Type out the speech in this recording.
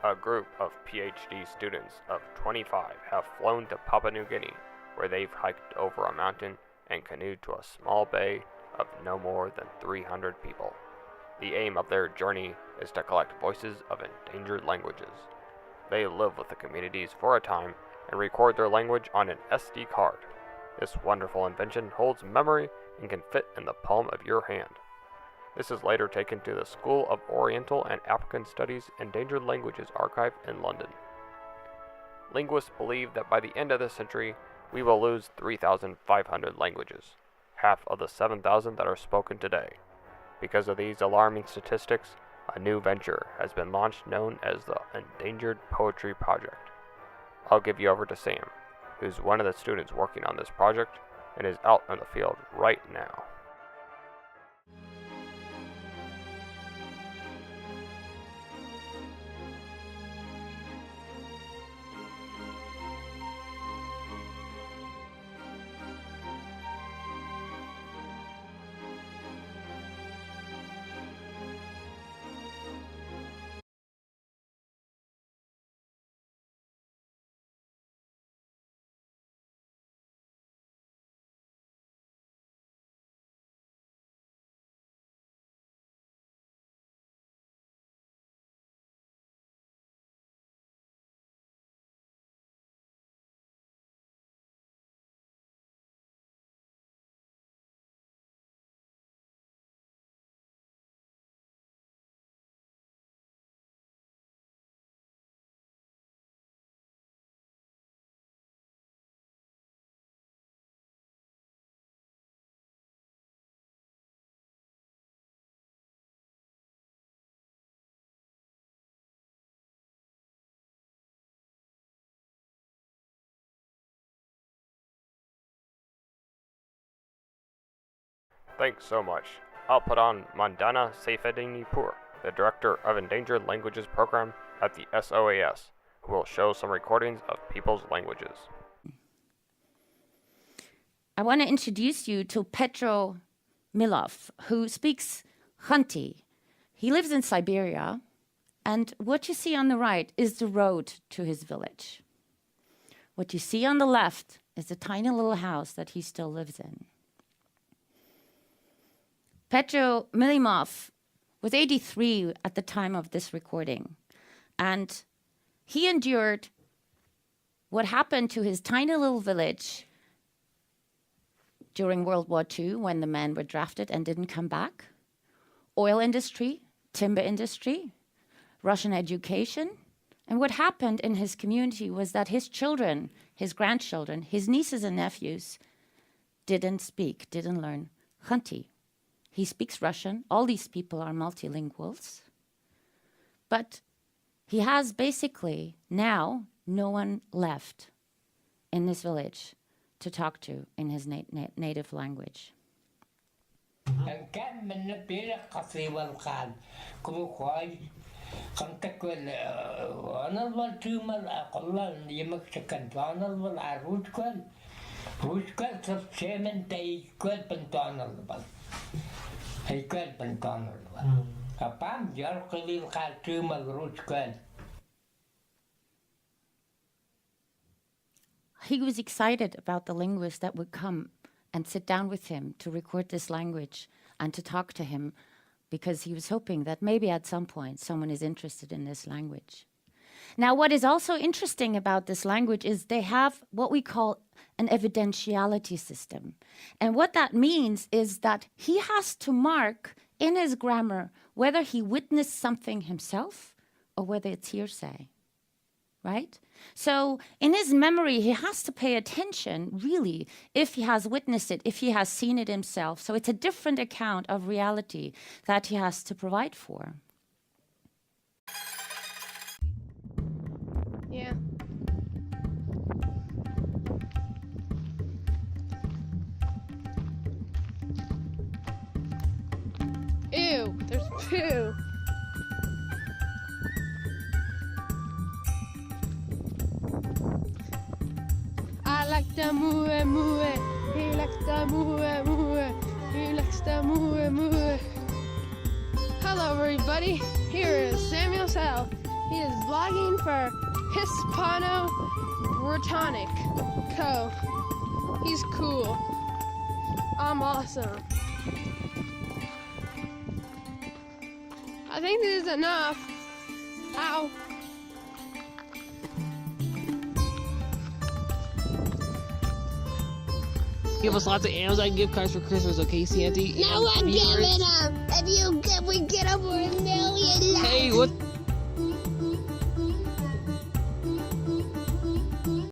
A group of PhD students of 25 have flown to Papua New Guinea, where they've hiked over a mountain and canoed to a small bay of no more than 300 people. The aim of their journey is to collect voices of endangered languages. They live with the communities for a time and record their language on an SD card. This wonderful invention holds memory and can fit in the palm of your hand. This is later taken to the School of Oriental and African Studies Endangered Languages Archive in London. Linguists believe that by the end of this century, we will lose 3,500 languages, half of the 7,000 that are spoken today. Because of these alarming statistics, a new venture has been launched known as the Endangered Poetry Project. I'll give you over to Sam, who's one of the students working on this project and is out in the field right now. Thanks so much. I'll put on Mandana Seyfeddinipur, the Director of Endangered Languages Program at the SOAS, who will show some recordings of people's languages. I want to introduce you to Petro Milov, who speaks Khanty. He lives in Siberia, and what you see on the right is the road to his village. What you see on the left is the tiny little house that he still lives in. Petro Milimov was 83 at the time of this recording, and he endured what happened to his tiny little village during World War II when the men were drafted and didn't come back, oil industry, timber industry, Russian education, and what happened in his community was that his children, his grandchildren, his nieces and nephews didn't learn Khanty. He speaks Russian. All these people are multilinguals. But he has basically now no one left in this village to talk to in his native language. He was excited about the linguists that would come and sit down with him to record this language and to talk to him, because he was hoping that maybe at some point someone is interested in this language. Now, what is also interesting about this language is they have what we call an evidentiality system. And what that means is that he has to mark in his grammar whether he witnessed something himself or whether it's hearsay, right? So in his memory, he has to pay attention, really, if he has witnessed it, if he has seen it himself. So it's a different account of reality that he has to provide for. Yeah. Ew, there's poo. I like the moo moo. He likes the moo moo. He likes the moo moo. Hello everybody, here is Samuel South. He is blogging for Hispano-Britannic Co. He's cool. I'm awesome. I think this is enough. Ow. Give us lots of Amazon gift cards for Christmas, okay, Santy? No, I'm giving them. If we get over 1 million likes. Hey, what?